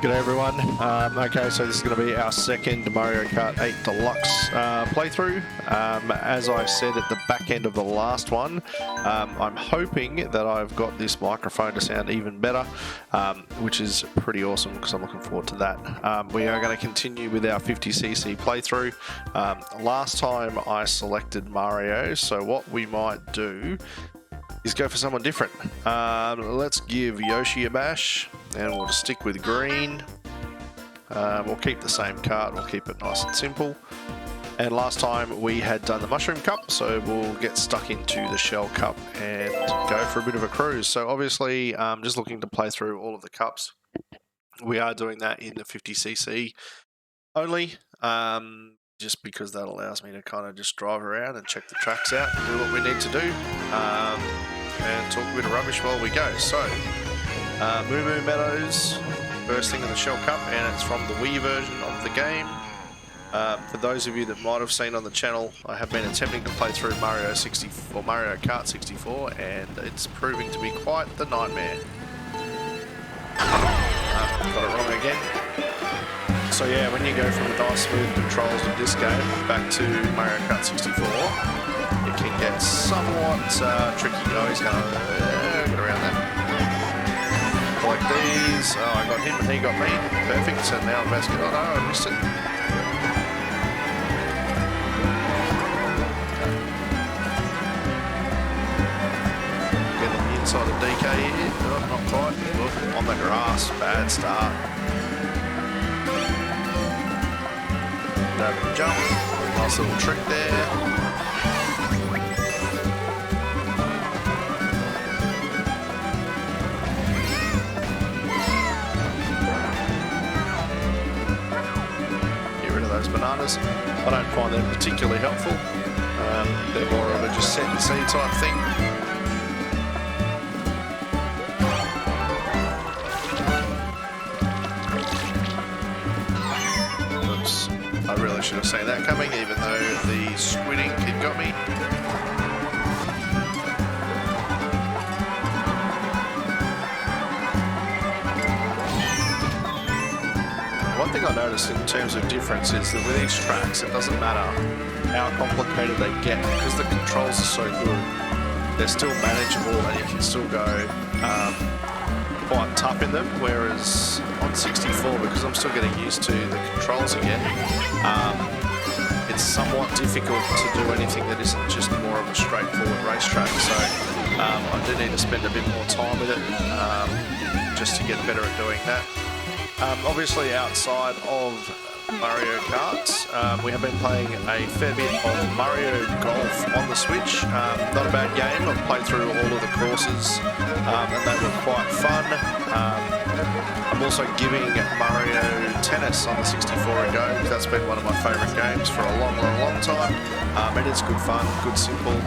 G'day everyone. Okay, so this is going to be our second Mario Kart 8 Deluxe playthrough. As I said at the back end of the last one, I'm hoping that I've got this microphone to sound even better, which is pretty awesome because I'm looking forward to that. We are going to continue with our 50cc playthrough. Last time I selected Mario, so what we might do is go for someone different. Let's give Yoshi a bash, and we'll stick with green. We'll keep the same kart, we'll keep it nice and simple. And last time we had done the Mushroom Cup, so we'll get stuck into the Shell Cup and go for a bit of a cruise. So obviously, just looking to play through all of the cups. We are doing that in the 50cc only, just because that allows me to kind of just drive around and check the tracks out and do what we need to do. And talk a bit of rubbish while we go. So, Moo Moo Meadows, first thing in the Shell Cup, and it's from the Wii version of the game. For those of you that might have seen on the channel, I have been attempting to play through Mario Kart 64, and it's proving to be quite the nightmare. Got it wrong again. So yeah, when you go from the nice smooth controls of this game back to Mario Kart 64, it can get somewhat tricky. Oh, he's going to get around that. Collect these. Oh, I got him and he got me. Perfect. So now I'm about to get... Oh, no, I missed it. Getting the inside of DK here. Oh, not quite. Oh, on the grass. Bad start. Over the jump. Nice little trick there. Those bananas. I don't find them particularly helpful. They're more of a just set and see type thing. Oops, I really should have seen that coming, even though the squidding kid got me. One thing I noticed in terms of difference is that with each tracks, it doesn't matter how complicated they get, because the controls are so good. They're still manageable and you can still go quite tough in them, whereas on 64, because I'm still getting used to the controls again, it's somewhat difficult to do anything that isn't just more of a straightforward racetrack. So I do need to spend a bit more time with it just to get better at doing that. Obviously, outside of Mario Kart, we have been playing a fair bit of Mario Golf on the Switch. Not a bad game. I've played through all of the courses, and they were quite fun. I'm also giving Mario Tennis on the 64 a go, because that's been one of my favourite games for a long, long, long time. And it's good fun, good simple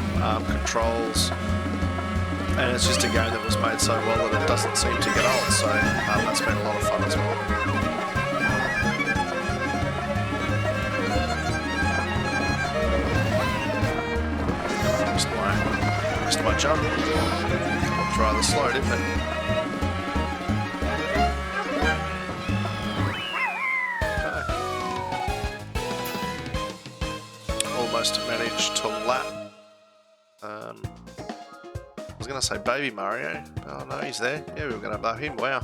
controls. And it's just a game that was made so well that it doesn't seem to get old, so that's been a lot of fun as well. Missed my jump. It's rather slow, didn't it? Okay. Almost managed to lap. I was going to say Baby Mario. Oh no, he's there. Yeah, we were going to lap him. Wow.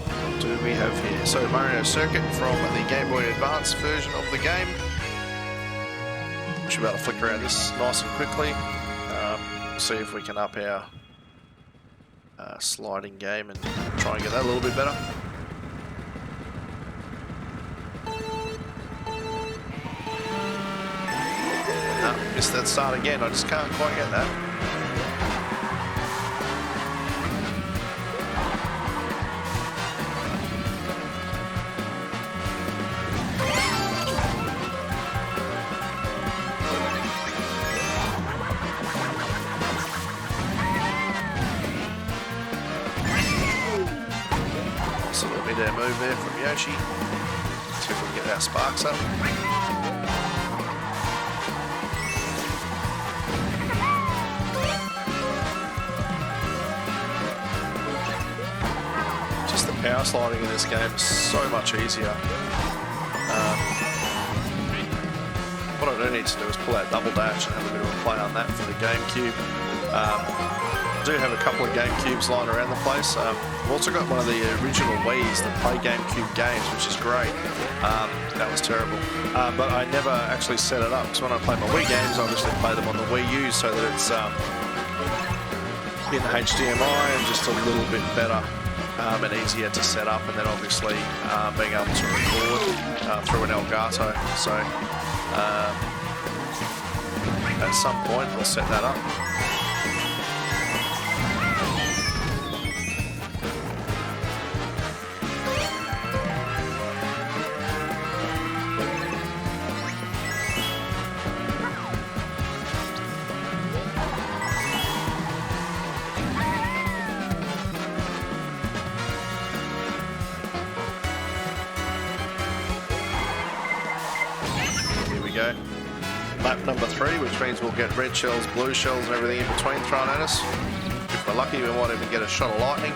What do we have here? So Mario Circuit from the Game Boy Advance version of the game. We should be able to flick around this nice and quickly. See if we can up our sliding game and try and get that a little bit better. No, missed that start again. I just can't quite get that. Move there from Yoshi. See if we can get our sparks up. Just the power sliding in this game is so much easier. What I do need to do is pull out Double Dash and have a bit of a play on that for the GameCube. I do have a couple of GameCubes lying around the place. I've also got one of the original Wii's that play GameCube games, which is great. That was terrible. But I never actually set it up, because when I play my Wii games, I obviously play them on the Wii U so that it's in HDMI and just a little bit better and easier to set up, and then obviously being able to record through an Elgato. So at some point we'll set that up. Lap number 3, which means we'll get red shells, blue shells and everything in between thrown at us. If we're lucky, we might even get a shot of lightning.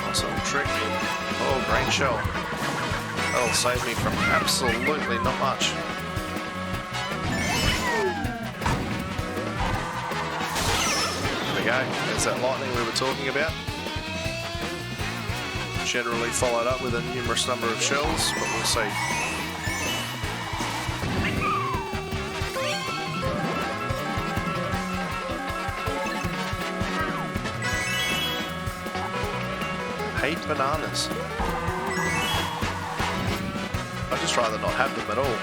Nice little trick. Oh, green shell. That'll save me from absolutely not much. There we go. There's that lightning we were talking about. Generally followed up with a numerous number of shells, but we'll see. Hate bananas. I'd just rather not have them at all.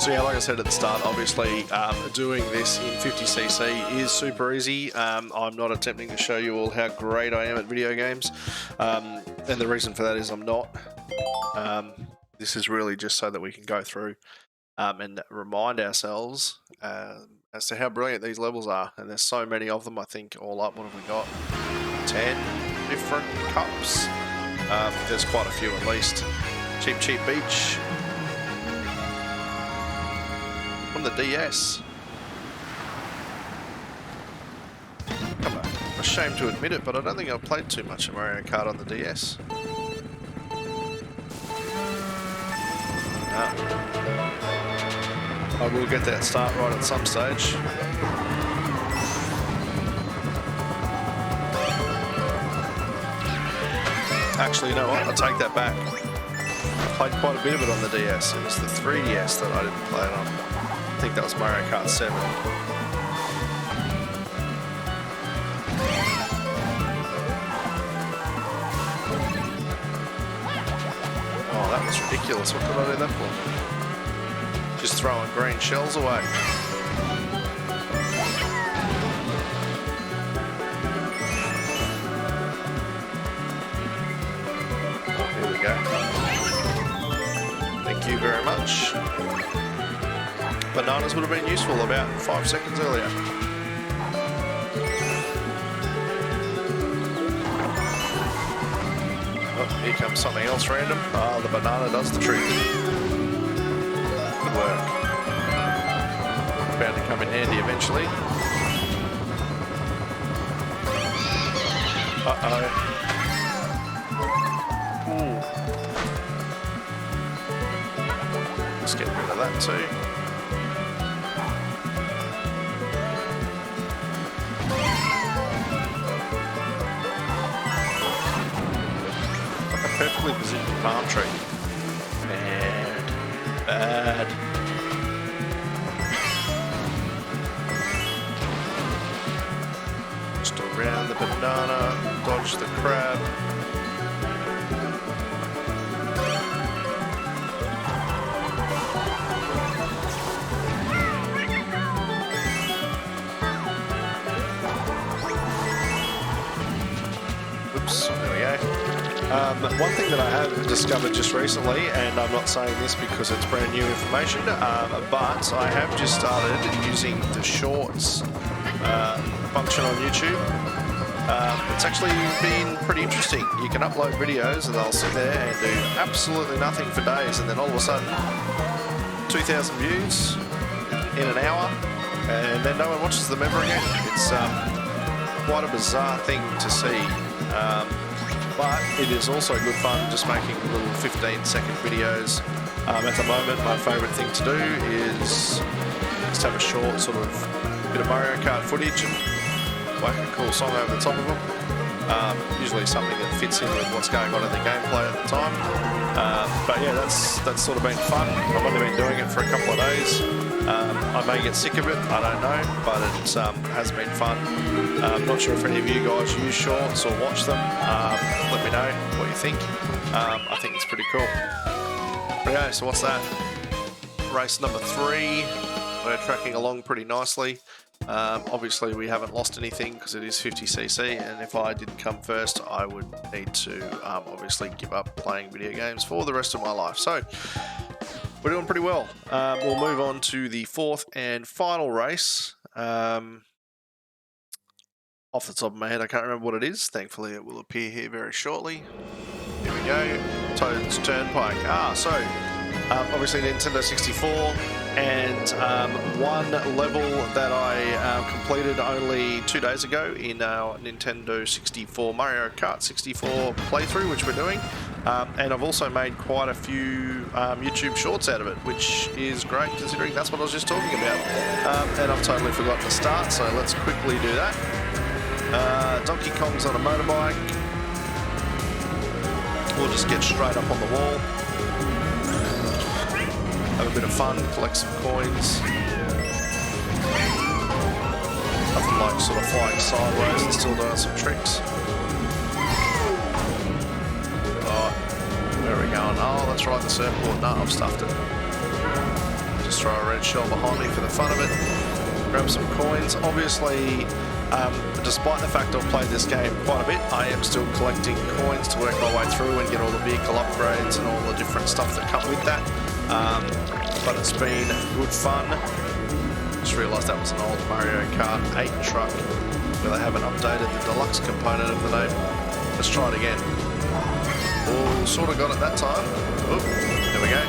So yeah, like I said at the start, obviously doing this in 50cc is super easy. I'm not attempting to show you all how great I am at video games. And the reason for that is I'm not. This is really just so that we can go through and remind ourselves as to how brilliant these levels are. And there's so many of them. I think all up, what have we got? 10 different cups. There's quite a few at least. Cheap Cheap Beach. From the DS. Come on. I'm ashamed to admit it, but I don't think I've played too much of Mario Kart on the DS. I will get that start right at some stage. Actually, you know what? I'll take that back. I played quite a bit of it on the DS. It was the 3DS that I didn't play it on. I think that was Mario Kart 7. Oh, that was ridiculous. What could I do that for? Just throwing green shells away. Here we go. Thank you very much. Bananas would have been useful about 5 seconds earlier. Oh, here comes something else random. Ah, the banana does the trick. Good work. Bound to come in handy eventually. Uh-oh. Let's get rid of that too. Like a perfectly positioned palm tree. Bad. Just around the banana, dodge the crab. Oops, there we go. One thing that I have discovered just recently, and I'm not saying this because it's brand new information, but I have just started using the shorts function on YouTube. It's actually been pretty interesting. You can upload videos and they'll sit there and do absolutely nothing for days, and then all of a sudden 2,000 views in an hour, and then no one watches them ever again. It's quite a bizarre thing to see, but it is also good fun just making little 15-second videos. At the moment, my favourite thing to do is just have a short sort of bit of Mario Kart footage and whack a cool song over the top of them. Usually something that fits in with what's going on in the gameplay at the time. But yeah, that's sort of been fun. I've only been doing it for a couple of days. I may get sick of it, I don't know, but it has been fun. I'm not sure if any of you guys use shorts or watch them. Let me know what you think. I think it's pretty cool. Okay, so what's that? Race number 3. We're tracking along pretty nicely. Obviously we haven't lost anything because it is 50cc, and if I didn't come first I would need to obviously give up playing video games for the rest of my life. So we're doing pretty well. We'll move on to the 4th and final race. Off the top of my head I can't remember what it is. Thankfully it will appear here very shortly. Here we go. Toad's Turnpike. So obviously Nintendo 64, and one level that I completed only 2 days ago in our Nintendo 64 Mario Kart 64 playthrough, which we're doing. And I've also made quite a few YouTube shorts out of it, which is great considering that's what I was just talking about. And I've totally forgotten to start, so let's quickly do that. Donkey Kong's on a motorbike. We'll just get straight up on the wall. Have a bit of fun, collect some coins. Nothing like sort of flying sideways and still doing some tricks. Oh, where are we going? Oh, that's right, the surfboard. No, I've stuffed it. Just throw a red shell behind me for the fun of it. Grab some coins. Obviously, despite the fact I've played this game quite a bit, I am still collecting coins to work my way through and get all the vehicle upgrades and all the different stuff that come with that. But it's been good fun. Just realised that was an old Mario Kart 8 truck where they haven't updated the Deluxe component of the name. Let's try it again. Oh, sort of got it that time. Oh, there we go.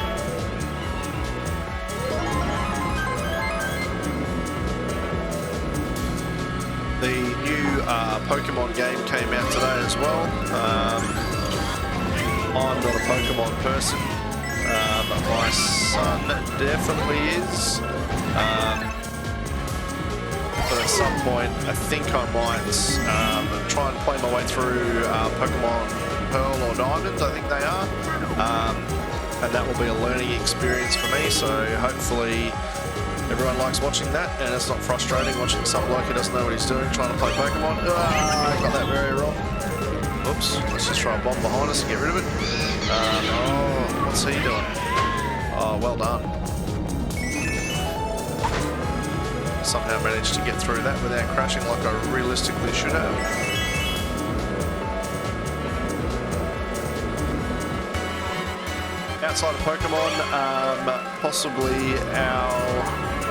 The new Pokemon game came out today as well. I'm not a Pokemon person. My son definitely is. But at some point, I think I might try and play my way through Pokemon Pearl or Diamond, I think they are. And that will be a learning experience for me, so hopefully everyone likes watching that, and it's not frustrating watching some bloke who doesn't know what he's doing trying to play Pokemon. I got that very wrong. Oops, let's just throw a bomb behind us and get rid of it. Oh, what's he doing? Oh, well done. Somehow managed to get through that without crashing like I realistically should have. Outside of Pokemon, possibly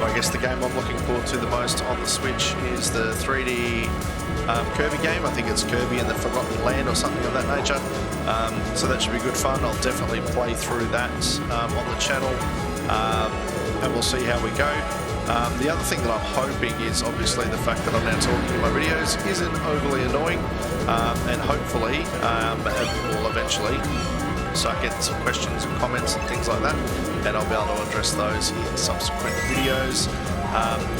I guess the game I'm looking forward to the most on the Switch is the 3D Kirby game. I think it's Kirby and the Forgotten Land or something of that nature. So that should be good fun. I'll definitely play through that on the channel, and we'll see how we go. The other thing that I'm hoping is obviously the fact that I'm now talking in my videos isn't overly annoying, and hopefully it will eventually start getting some questions and comments and things like that, and I'll be able to address those in subsequent videos.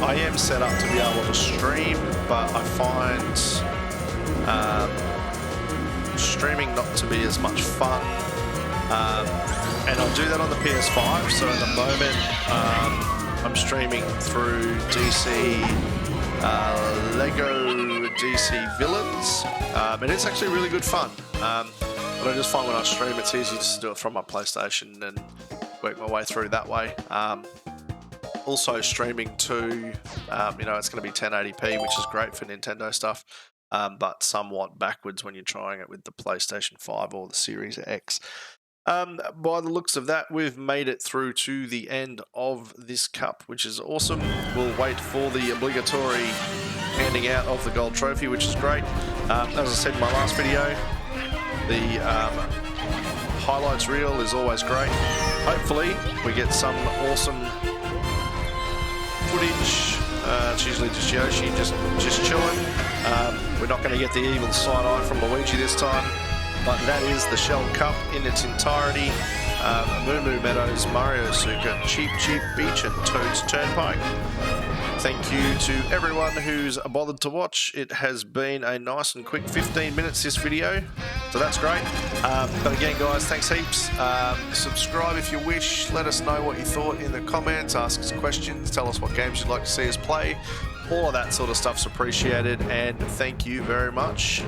I am set up to be able to stream, but I find streaming not to be as much fun, and I'll do that on the PS5. So at the moment I'm streaming through DC Lego DC Villains, and it's actually really good fun. But I just find when I stream it's easy just to do it from my PlayStation and work my way through that way. Also streaming to, it's going to be 1080p, which is great for Nintendo stuff, but somewhat backwards when you're trying it with the PlayStation 5 or the Series X. By the looks of that, we've made it through to the end of this cup, which is awesome. We'll wait for the obligatory handing out of the gold trophy, which is great. As I said in my last video, the highlights reel is always great. Hopefully we get some awesome footage. It's usually just Yoshi just chilling. We're not going to get the evil side eye from Luigi this time, but that is the Shell Cup in its entirety. Moo Moo Meadows, Mario Suka, Cheap Cheap Beach and Toad's Turnpike. Thank you to everyone who's bothered to watch. It has been a nice and quick 15 minutes this video, so that's great. But again guys, thanks heaps. Subscribe if you wish, let us know what you thought in the comments, ask us questions, tell us what games you'd like to see us play. All of that sort of stuff's appreciated, and thank you very much.